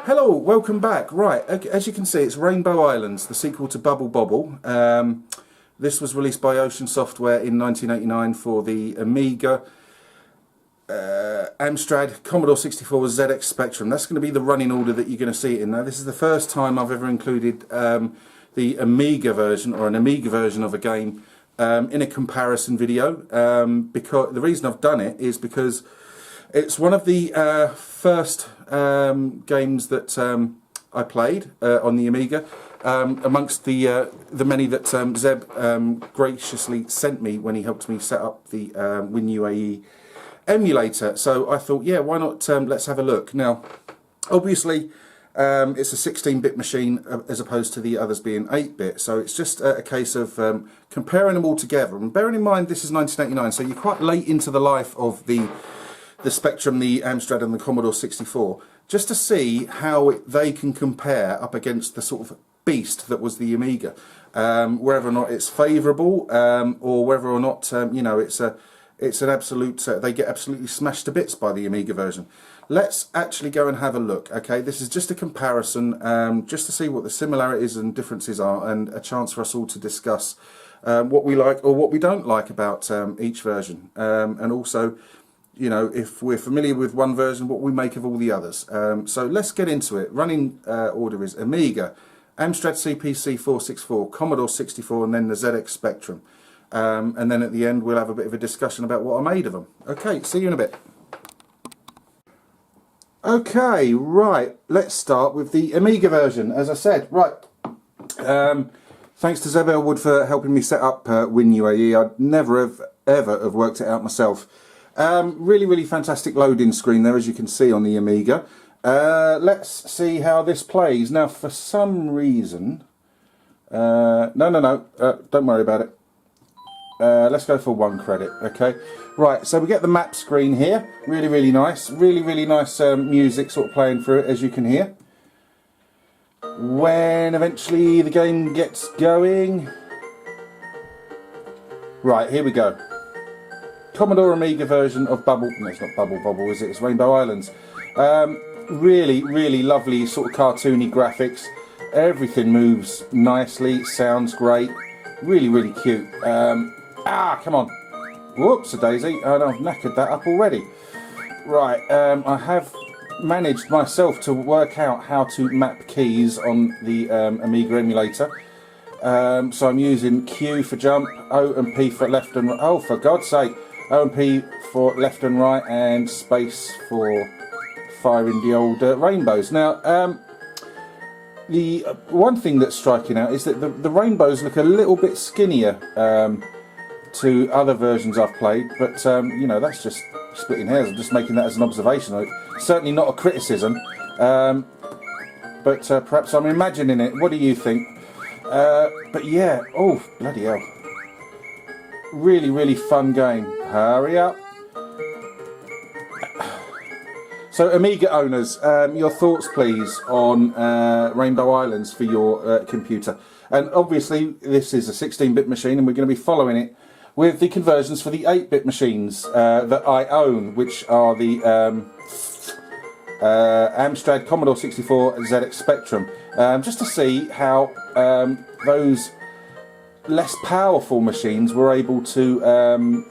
Hello, welcome back. Right, as you can see, it's Rainbow Islands, the sequel to Bubble Bobble. This was released by Ocean Software in 1989 for the Amiga, Amstrad, Commodore 64, ZX Spectrum. That's going to be the running order that you're going to see it in. Now, this is the first time I've ever included the Amiga version, or an Amiga version of a game, in a comparison video. Because the reason I've done it is because it's one of the first games that I played on the Amiga, amongst the many that Zeb graciously sent me when he helped me set up the WinUAE emulator. So I thought, yeah, why not, let's have a look. Now, obviously, it's a 16-bit machine as opposed to the others being 8-bit, so it's just a case of comparing them all together. And bearing in mind this is 1989, so you're quite late into the life of the Spectrum, the Amstrad and the Commodore 64, just to see how they can compare up against the sort of beast that was the Amiga, whether or not it's favourable, or whether or not you know, it's an absolute they get absolutely smashed to bits by the Amiga version. Let's actually go and have a look. Okay, this is just a comparison, just to see what the similarities and differences are, and a chance for us all to discuss what we like or what we don't like about each version, and also, you know, if we're familiar with one version, what we make of all the others. So let's get into it. Running order is Amiga, Amstrad CPC 464, Commodore 64, and then the ZX Spectrum. And then at the end we'll have a bit of a discussion about what I made of them. Okay, see you in a bit. Okay, right, let's start with the Amiga version, as I said. Right, thanks to Zeb Elwood for helping me set up WinUAE. I'd never ever have worked it out myself. Really fantastic loading screen there, as you can see on the Amiga. Let's see how this plays. Now, for some reason, don't worry about it. Let's go for 1 credit. Okay, right, so we get the map screen here. Really nice. Really nice music sort of playing through it, as you can hear. When eventually the game gets going, right, here we go. Commodore Amiga version of Bubble, no, it's not Bubble Bobble, is it? It's Rainbow Islands. Really lovely sort of cartoony graphics. Everything moves nicely, sounds great. Really cute. Come on. Whoops, a daisy. Oh, no, I've knackered that up already. Right, I have managed myself to work out how to map keys on the Amiga emulator. So I'm using Q for jump, O and P for left and right. Oh, for God's sake. O and P for left and right, and space for firing the old rainbows. Now, the one thing that's striking out is that the rainbows look a little bit skinnier to other versions I've played, but you know, that's just splitting hairs. I'm just making that as an observation. Certainly not a criticism, but perhaps I'm imagining it. What do you think? But yeah, oh bloody hell. Really fun game. Hurry up. So, Amiga owners, your thoughts please on Rainbow Islands for your computer. And obviously this is a 16-bit machine, and we're going to be following it with the conversions for the 8-bit machines that I own, which are the Amstrad Commodore 64 ZX Spectrum, just to see how those less powerful machines were able to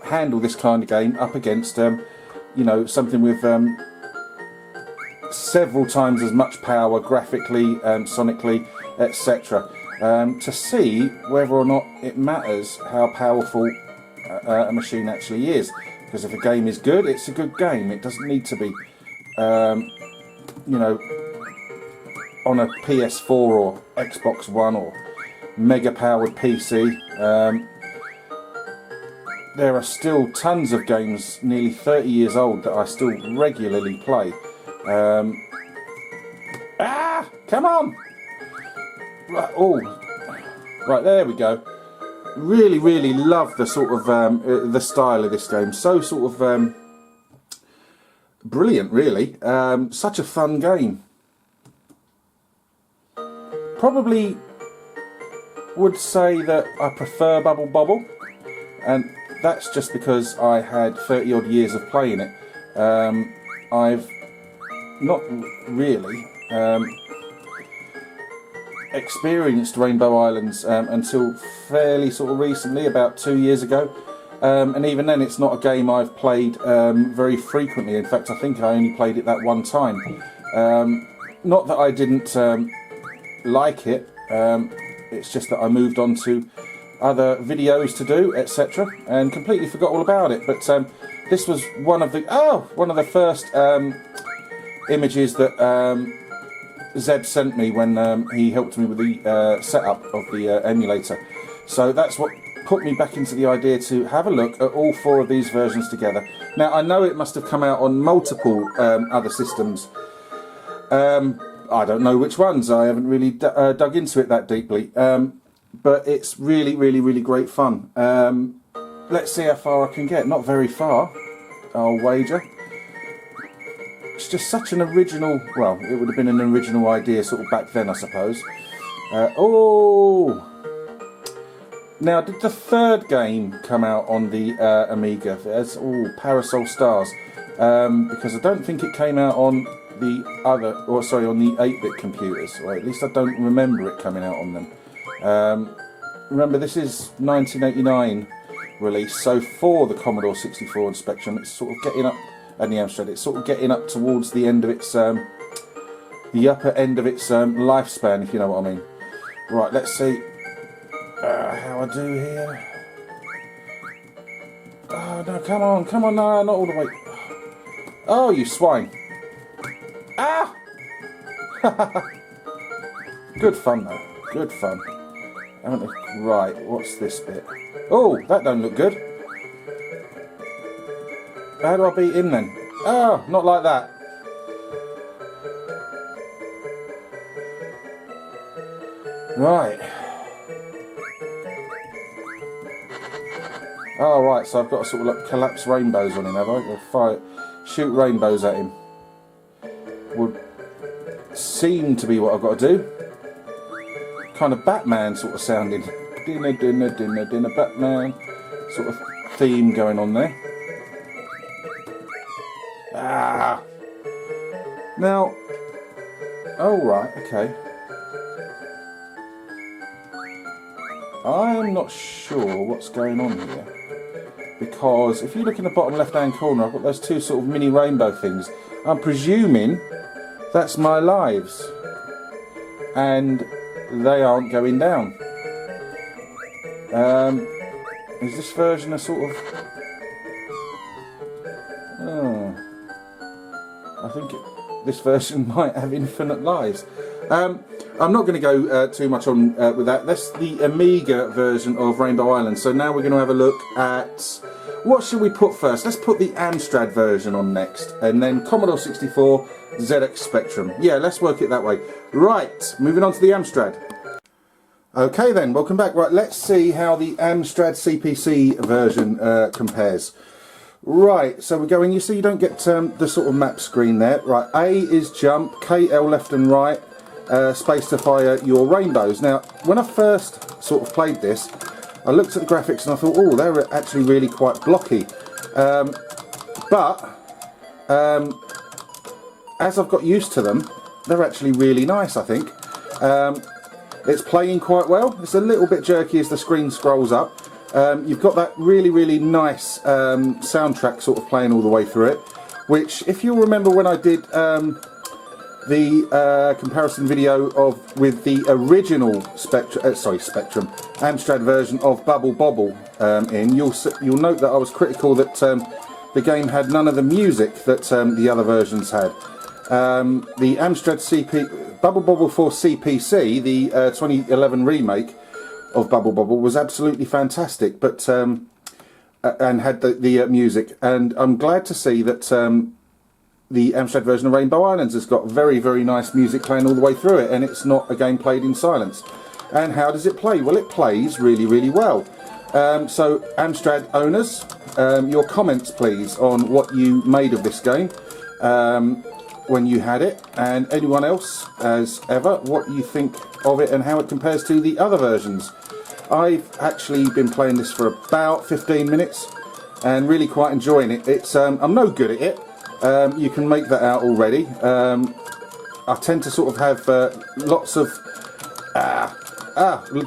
handle this kind of game up against you know, something with several times as much power graphically, sonically, etc. To see whether or not it matters how powerful a machine actually is. Because if a game is good, it's a good game. It doesn't need to be you know, on a PS4 or Xbox One or mega powered PC. There are still tons of games nearly 30 years old that I still regularly play. Come on! Right, oh, right, there we go. Really love the sort of the style of this game. So sort of brilliant, really. Such a fun game. Probably would say that I prefer Bubble Bobble, and that's just because I had 30 odd years of playing it. I've not really experienced Rainbow Islands until fairly sort of recently, about 2 years ago. And even then it's not a game I've played very frequently. In fact, I think I only played it that one time. Not that I didn't like it, it's just that I moved on to other videos to do, etc., and completely forgot all about it. But this was one of the first images that Zeb sent me when he helped me with the setup of the emulator. So that's what put me back into the idea to have a look at all 4 of these versions together. Now I know it must have come out on multiple other systems. I don't know which ones, I haven't really dug into it that deeply, but it's really great fun. Let's see how far I can get. Not very far, I'll wager. It's just such an original, well, it would have been an original idea sort of back then, I suppose. Oh! Now, did the 3rd game come out on the Amiga? There's Parasol Stars, because I don't think it came out on the other, or sorry, on the 8-bit computers, or at least I don't remember it coming out on them. Remember, this is 1989 release, so for the Commodore 64 and Spectrum, it's sort of getting up, and the Amstrad, it's sort of getting up towards the end of its, the upper end of its lifespan, if you know what I mean. Right, let's see how I do here. Oh no, come on, no, not all the way. Oh, you swine. Ah! Good fun though, good fun. Right, what's this bit? Oh, that don't look good. How do I beat him then? Oh, not like that. Right. Oh, right, so I've got to sort of like collapse rainbows on him, have I? Shoot rainbows at him. Would seem to be what I've got to do. Kind of Batman sort of sounding. Dinner, dinner, dinner, dinner, Batman sort of theme going on there. Ah! Now, oh right, okay. I'm not sure what's going on here, because if you look in the bottom left hand corner, I've got those 2 sort of mini rainbow things. I'm presuming that's my lives, and they aren't going down. Is this version a sort of... Oh, I think this version might have infinite lives. I'm not going to go too much on with that. That's the Amiga version of Rainbow Island. So now we're going to have a look at... What should we put first? Let's put the Amstrad version on next, and then Commodore 64, ZX Spectrum. Yeah, let's work it that way. Right, moving on to the Amstrad. Okay then, welcome back. Right, let's see how the Amstrad CPC version compares. Right, so we're going, you see you don't get the sort of map screen there. Right, A is jump, KL left and right, space to fire your rainbows. Now, when I first sort of played this, I looked at the graphics and I thought, oh, they're actually really quite blocky. But as I've got used to them, they're actually really nice, I think. It's playing quite well. It's a little bit jerky as the screen scrolls up. You've got that really nice soundtrack sort of playing all the way through it, which, if you'll remember when I did the comparison video with the original Spectrum Amstrad version of Bubble Bobble you'll note that I was critical that the game had none of the music that the other versions had. The Amstrad Bubble Bobble for CPC, the 2011 remake of Bubble Bobble, was absolutely fantastic, but and had the music, and I'm glad to see that the Amstrad version of Rainbow Islands has got very nice music playing all the way through it, and it's not a game played in silence. And how does it play? Well, it plays really well. So Amstrad owners, your comments please on what you made of this game when you had it, and anyone else as ever, what you think of it and how it compares to the other versions. I've actually been playing this for about 15 minutes and really quite enjoying it. It's I'm no good at it. You can make that out already. I tend to sort of have lots of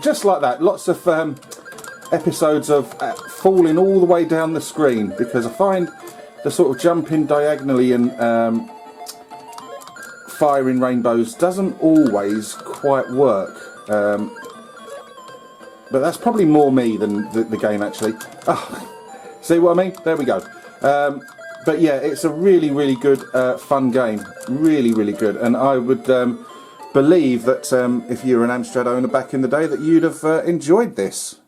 just like that, lots of episodes of falling all the way down the screen, because I find the sort of jumping diagonally and firing rainbows doesn't always quite work. But that's probably more me than the game actually. Oh, see what I mean? There we go. But yeah, it's a really, really good, fun game. Really, really good. And I would believe that if you were an Amstrad owner back in the day, that you'd have enjoyed this.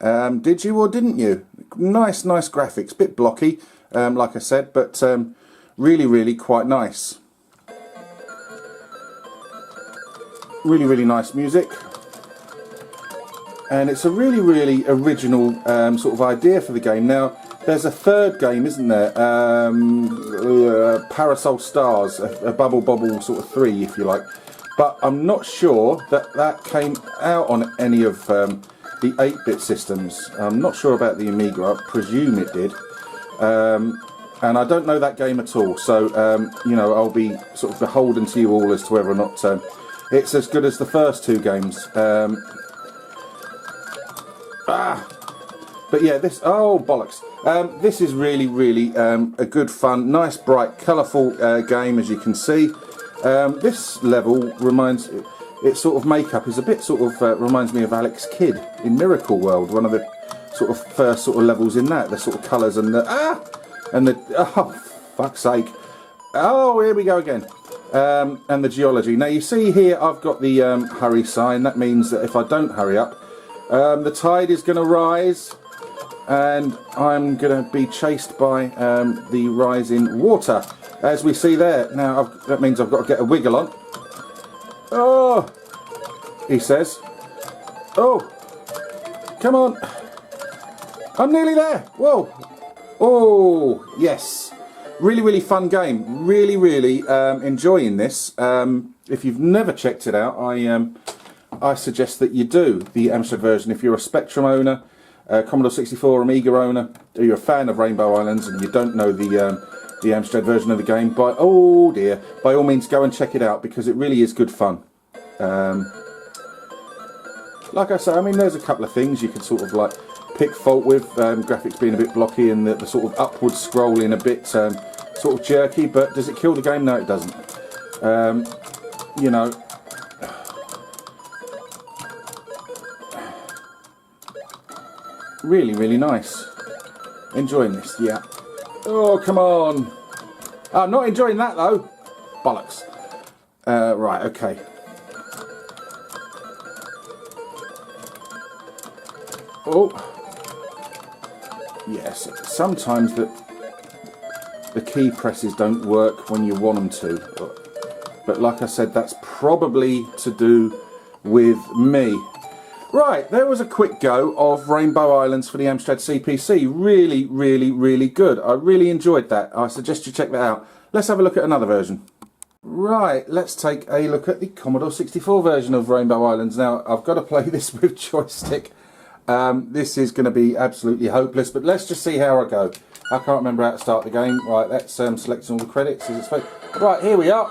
Did you or didn't you? Nice, nice graphics. Bit blocky, like I said, but really, really quite nice. Really, really nice music. And it's a really, really original sort of idea for the game. Now, there's a third game, isn't there? Parasol Stars, a Bubble Bobble sort of 3, if you like. But I'm not sure that that came out on any of the 8-bit systems. I'm not sure about the Amiga. I presume it did. And I don't know that game at all. So, you know, I'll be sort of beholden to you all as to whether or not it's as good as the first two games. But yeah, this, oh bollocks, this is really, really a good fun, nice, bright, colourful game, as you can see. This level reminds, its sort of makeup is a bit sort of, reminds me of Alex Kidd in Miracle World, one of the sort of first sort of levels in that, the sort of colours and the, oh, fuck's sake. Oh, here we go again. And the geology. Now you see here I've got the hurry sign. That means that if I don't hurry up, the tide is going to rise and I'm going to be chased by the rising water, as we see there. Now that means I've got to get a wiggle on. Oh, he says. Oh, come on. I'm nearly there. Whoa. Oh, yes. Really, really fun game. Really, really enjoying this. If you've never checked it out, I suggest that you do the Amstrad version. If you're a Spectrum owner, Commodore 64, Amiga owner, or you're a fan of Rainbow Islands and you don't know the Amstrad version of the game, by all means go and check it out, because it really is good fun. Like I say, I mean, there's a couple of things you could sort of like pick fault with, graphics being a bit blocky and the sort of upward scrolling a bit sort of jerky, but does it kill the game? No, it doesn't. You know, really, really nice. Enjoying this, yeah. Oh, come on. I'm not enjoying that though. Bollocks. Right, okay. Oh. Yes, sometimes the key presses don't work when you want them to. But like I said, that's probably to do with me. Right, there was a quick go of Rainbow Islands for the Amstrad CPC. Really, really, really good. I really enjoyed that. I suggest you check that out. Let's have a look at another version. Right, let's take a look at the Commodore 64 version of Rainbow Islands. Now, I've got to play this with joystick. This is going to be absolutely hopeless, but let's just see how I go. I can't remember how to start the game. Right, that's selecting all the credits. Right, here we are.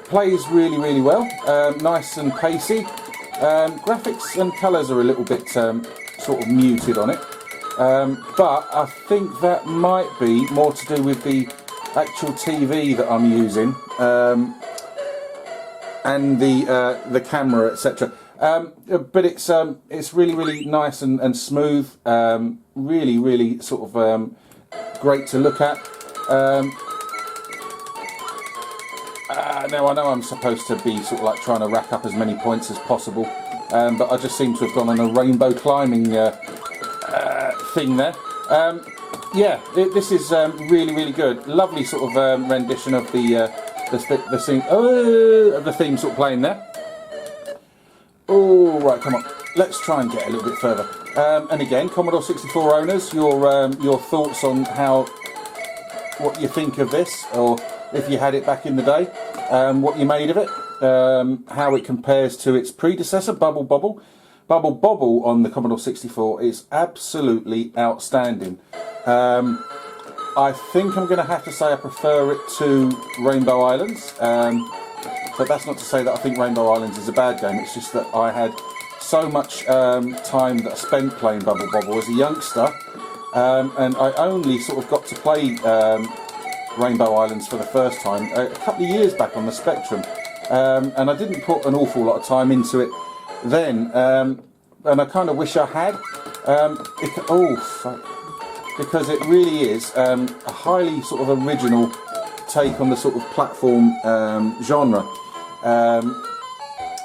Plays really, really well. Nice and pacey. Graphics and colours are a little bit sort of muted on it. But I think that might be more to do with the actual TV that I'm using. And the camera, etc. But it's really, really nice and smooth. Really, really sort of great to look at. Now I know I'm supposed to be sort of like trying to rack up as many points as possible, but I just seem to have gone on a rainbow climbing thing there. Yeah, this is really, really good. Lovely sort of rendition of the theme sort of playing there. Oh, right, come on. Let's try and get a little bit further. And again, Commodore 64 owners, your thoughts on what you think of this, or if you had it back in the day, what you made of it, how it compares to its predecessor, Bubble Bobble. Bubble Bobble on the Commodore 64 is absolutely outstanding. I think I'm going to have to say I prefer it to Rainbow Islands, but that's not to say that I think Rainbow Islands is a bad game. It's just that I had so much time that I spent playing Bubble Bobble as a youngster, and I only sort of got to play Rainbow Islands for the first time a couple of years back on the Spectrum, and I didn't put an awful lot of time into it then, and I kind of wish I had. Oh fuck. Because it really is a highly sort of original take on the sort of platform genre.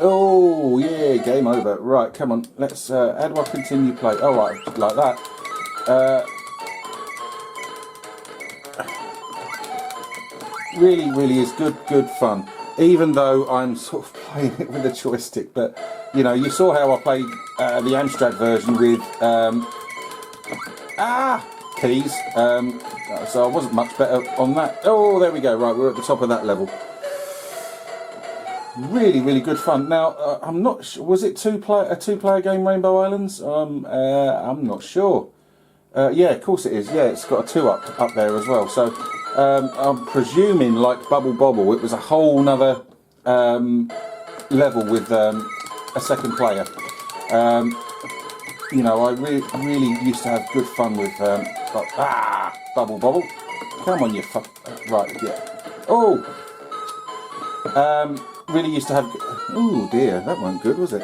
Oh yeah, game over. Right, come on, let's, how do I continue play? Oh right, like that. Really is good fun. Even though I'm sort of playing it with a joystick, but you know, you saw how I played the Amstrad version with keys, so I wasn't much better on that. Oh, there we go. Right, we're at the top of that level. Really good fun. Now, I'm not sure, was it a two-player game, Rainbow Islands? I'm not sure. Yeah, of course it is. Yeah, it's got a 2 up there as well. So I'm presuming, like Bubble Bobble, it was a whole nother level with a second player. You know, I really used to have good fun with Bubble Bobble. Come on, you fuck. Right, yeah. Oh! Really used to have. Oh dear, that wasn't good, was it?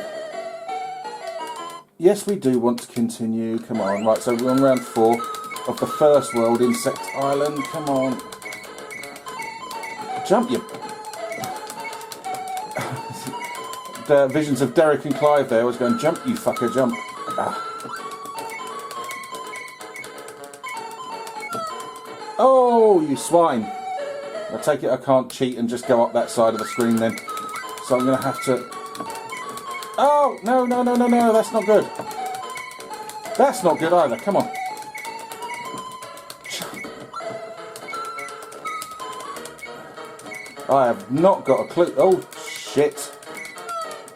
Yes, we do want to continue. Come on. Right, so we're on round 4 of the first world, Insect Island. Come on. Jump, you. The visions of Derek and Clive there. I was going, jump, you fucker, jump. Oh, you swine. I take it I can't cheat and just go up that side of the screen then. So I'm going to have to... Oh, no, that's not good. That's not good either, come on. I have not got a clue. Oh, shit.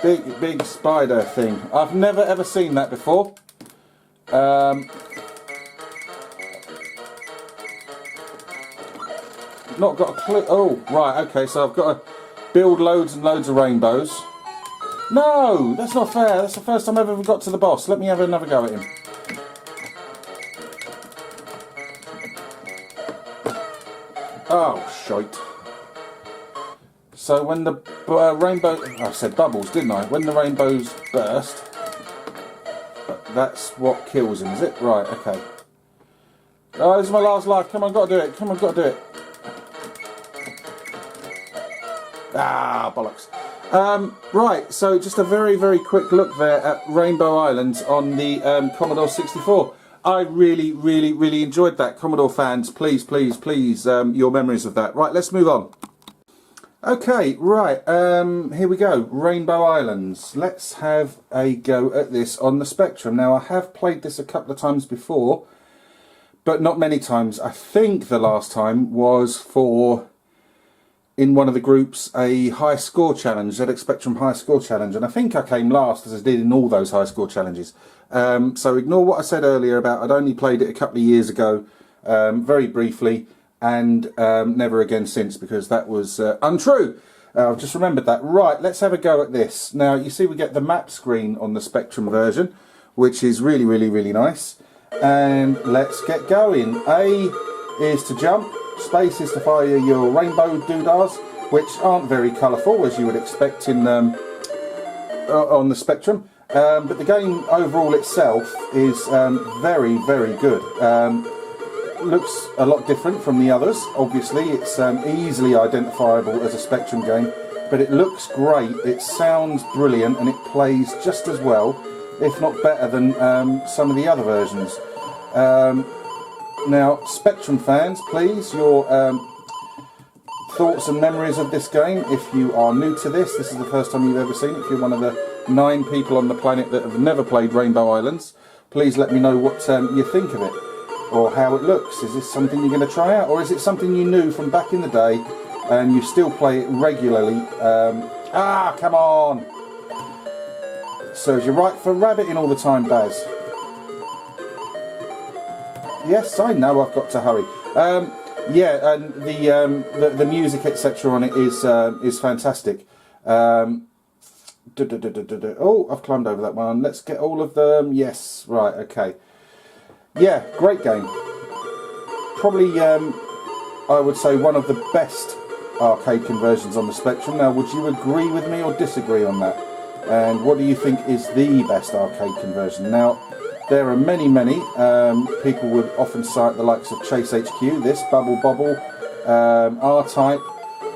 Big spider thing. I've never ever seen that before. Not got a clue. Oh, right, okay, so I've got to build loads and loads of rainbows. No, that's not fair. That's the first time I've ever got to the boss. Let me have another go at him. Oh, shite. So when the rainbow... I said bubbles, didn't I? When the rainbows burst, that's what kills him, is it? Right, okay. Oh, this is my last life. Come on, got to do it. Come on, got to do it. Ah, bollocks. Right, so just a very quick look there at Rainbow Islands on the Commodore 64. I really enjoyed that. Commodore fans, please, your memories of that. Right, let's move on. Okay, right, here we go. Rainbow Islands. Let's have a go at this on the Spectrum. Now, I have played this a couple of times before, but not many times. I think the last time was for... in one of the groups, a high score challenge, ZX Spectrum high score challenge, and I think I came last, as I did in all those high score challenges. So ignore what I said earlier about I'd only played it a couple of years ago, very briefly, and never again since, because that was untrue. I've just remembered that. Right, let's have a go at this. Now, you see we get the map screen on the Spectrum version, which is really nice. And let's get going. A is to jump. Space is to fire your rainbow doodahs, which aren't very colourful as you would expect in on the Spectrum, but the game overall itself is very good. Looks a lot different from the others. Obviously, it's easily identifiable as a Spectrum game, but it looks great, it sounds brilliant, and it plays just as well, if not better, than some of the other versions. Now, Spectrum fans, please, your thoughts and memories of this game. If you are new to this, this is the first time you've ever seen it. If you're one of the 9 people on the planet that have never played Rainbow Islands, please let me know what you think of it, or how it looks. Is this something you're going to try out, or is it something you knew from back in the day and you still play it regularly? Come on! Serves you right for rabbiting all the time, Baz. Yes, I know I've got to hurry. Yeah, and the music etc. on it is fantastic. Oh, I've climbed over that one. Let's get all of them. Yes, right, okay. Yeah, great game. Probably, I would say, one of the best arcade conversions on the Spectrum. Now, would you agree with me or disagree on that? And what do you think is the best arcade conversion? Now, there are many, many. People would often cite the likes of Chase HQ, this, Bubble Bobble, R-Type.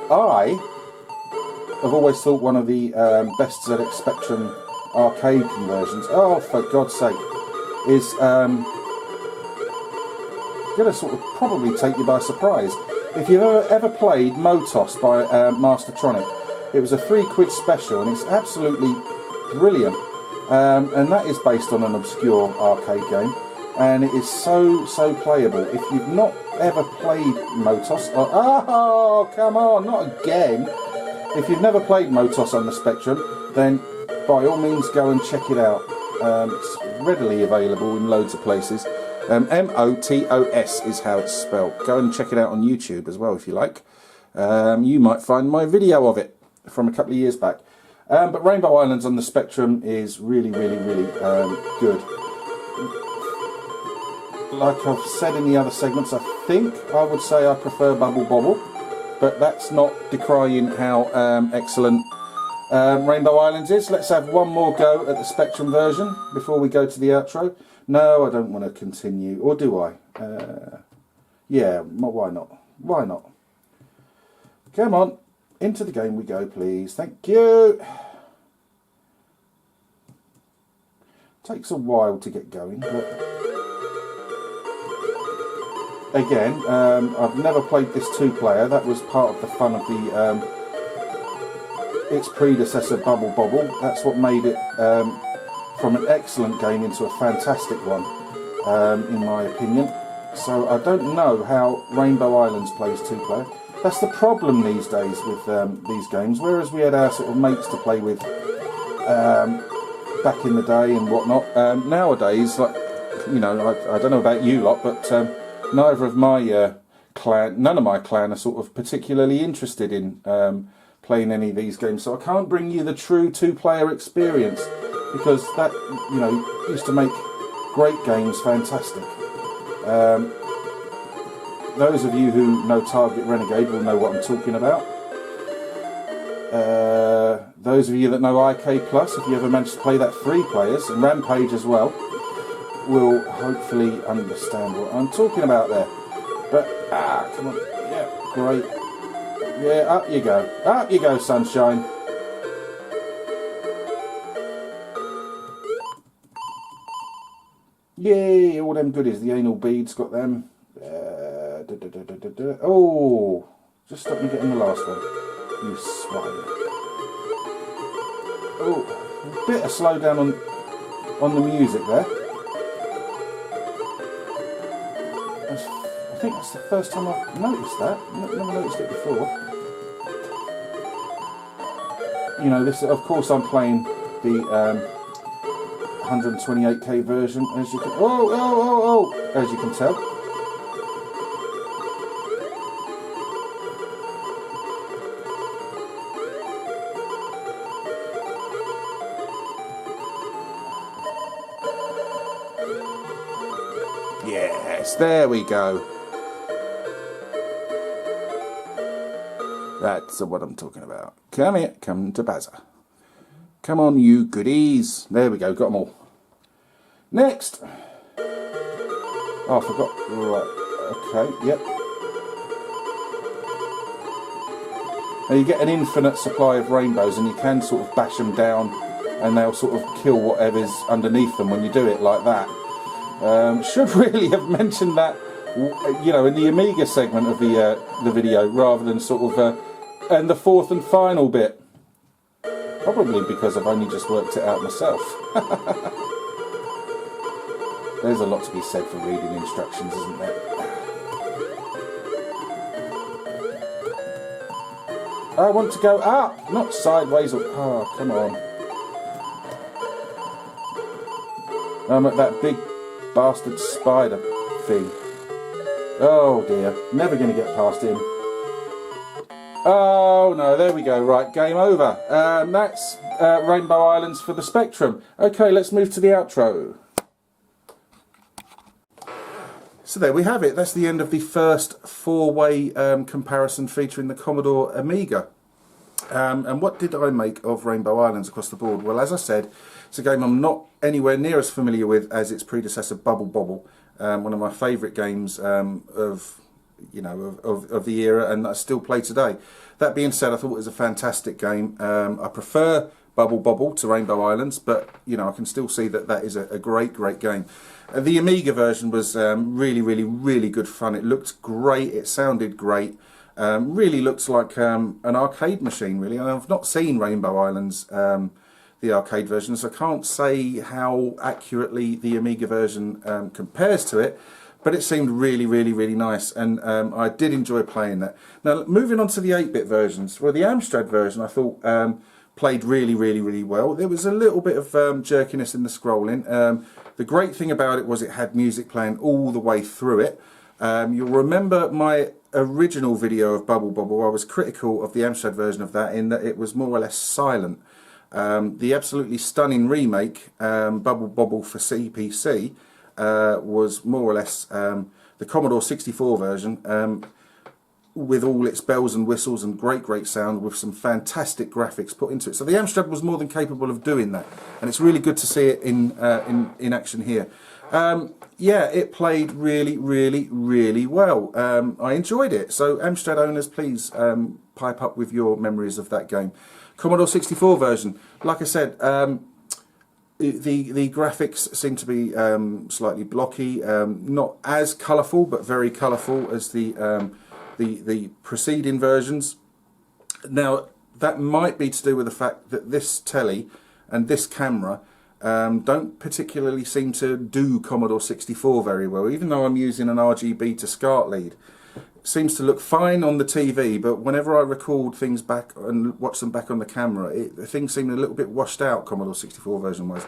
I have always thought one of the best ZX Spectrum arcade conversions, oh, for God's sake, is going to sort of probably take you by surprise. If you've ever played Motos by Mastertronic, it was a £3 special and it's absolutely brilliant. And that is based on an obscure arcade game, and it is so playable. If you've not ever played Motos, oh come on, not again. If you've never played Motos on the Spectrum, then by all means go and check it out. It's readily available in loads of places. M-O-T-O-S is how it's spelled. Go and check it out on YouTube as well if you like. You might find my video of it from a couple of years back. But Rainbow Islands on the Spectrum is really good. Like I've said in the other segments, I think I would say I prefer Bubble Bobble, but that's not decrying how excellent Rainbow Islands is. Let's have one more go at the Spectrum version before we go to the outro. No, I don't want to continue, or do I? Yeah, why not? Why not? Come on. Into the game we go, please. Thank you. Takes a while to get going, but again, I've never played this two-player. That was part of the fun of the its predecessor, Bubble Bobble. That's what made it from an excellent game into a fantastic one, in my opinion. So I don't know how Rainbow Islands plays two-player. That's the problem these days with these games. Whereas we had our sort of mates to play with back in the day and whatnot. Nowadays, like, you know, I don't know about you lot, but neither of my clan, none of my clan are sort of particularly interested in playing any of these games. So I can't bring you the true two-player experience, because that, you know, used to make great games fantastic. Those of you who know Target Renegade will know what I'm talking about. Those of you that know IK Plus, if you ever managed to play that 3 players, and Rampage as well, will hopefully understand what I'm talking about there. But, come on, yeah, great. Yeah, up you go, sunshine. Yay, all them goodies, the anal beads, got them. Oh, just stop me getting the last one, you swine. Oh, a bit of slowdown on the music there. I think that's the first time I've noticed that. Never noticed it before. You know, this, of course, I'm playing the 128K version, as you can. As you can tell. Yes, there we go. That's what I'm talking about. Come here, come to Bazza. Come on, you goodies. There we go, got them all. Next. Oh, I forgot. Right, okay, yep. Now you get an infinite supply of rainbows, and you can sort of bash them down, and they'll sort of kill whatever's underneath them when you do it like that. Should really have mentioned that, you know, in the Amiga segment of the video, rather than sort of and the fourth and final bit. Probably because I've only just worked it out myself. There's a lot to be said for reading instructions, isn't there? I want to go up, not sideways. Oh, come on. I'm at that big bastard spider thing. Oh dear, never going to get past him. Oh no, there we go, right, game over. That's Rainbow Islands for the Spectrum. Okay, let's move to the outro. So there we have it, that's the end of the first four-way comparison featuring the Commodore Amiga. And what did I make of Rainbow Islands across the board? Well, as I said, it's a game I'm not anywhere near as familiar with as its predecessor, Bubble Bobble. One of my favourite games of the era, and I still play today. That being said, I thought it was a fantastic game. I prefer Bubble Bobble to Rainbow Islands, but I can still see that that is a great game. The Amiga version was really good fun. It looked great, it sounded great. Really looks like an arcade machine, really. And I've not seen Rainbow Islands, the arcade version, so I can't say how accurately the Amiga version compares to it, but it seemed really nice, and I did enjoy playing that. Now, moving on to the 8-bit versions. Well, the Amstrad version I thought played really well. There was a little bit of jerkiness in the scrolling. The great thing about it was it had music playing all the way through it. You'll remember my original video of Bubble Bobble. I was critical of the Amstrad version of that in that it was more or less silent. The absolutely stunning remake, Bubble Bobble for CPC, was more or less the Commodore 64 version, with all its bells and whistles and great sound, with some fantastic graphics put into it. So the Amstrad was more than capable of doing that, and it's really good to see it in action here. Yeah, it played really well. I enjoyed it. So Amstrad owners, please pipe up with your memories of that game. Commodore 64 version, like I said, the graphics seem to be slightly blocky, not as colourful, but very colourful as the preceding versions. Now, that might be to do with the fact that this telly and this camera don't particularly seem to do Commodore 64 very well, even though I'm using an RGB to SCART lead. It seems to look fine on the TV, but whenever I record things back and watch them back on the camera, things seem a little bit washed out, Commodore 64 version wise.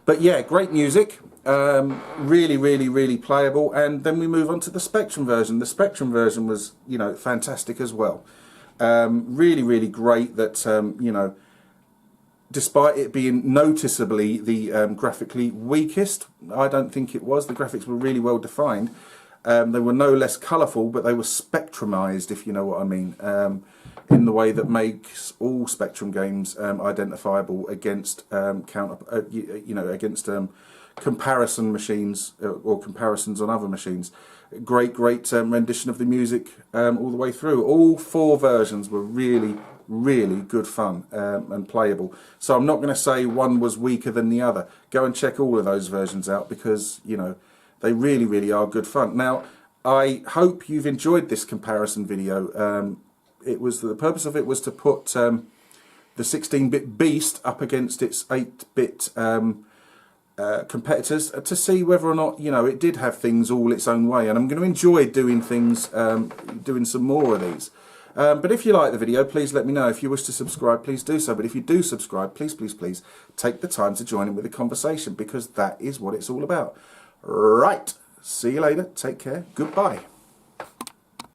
But yeah, great music, really playable. And then we move on to the Spectrum version. The Spectrum version was, fantastic as well. Really great that, despite it being noticeably the graphically weakest, I don't think it was. The graphics were really well defined. They were no less colourful, but they were spectrumized, if you know what I mean, in the way that makes all Spectrum games identifiable against comparison machines or comparisons on other machines. Great rendition of the music all the way through. All four versions were really good fun and playable. So I'm not going to say one was weaker than the other. Go and check all of those versions out, because they really are good fun. Now, I hope you've enjoyed this comparison video. The purpose of it was to put the 16-bit beast up against its 8-bit competitors to see whether or not it did have things all its own way. And I'm going to enjoy doing things, doing some more of these. But if you like the video, please let me know. If you wish to subscribe, please do so. But if you do subscribe, please take the time to join in with the conversation, because that is what it's all about. Right, see you later, take care, goodbye.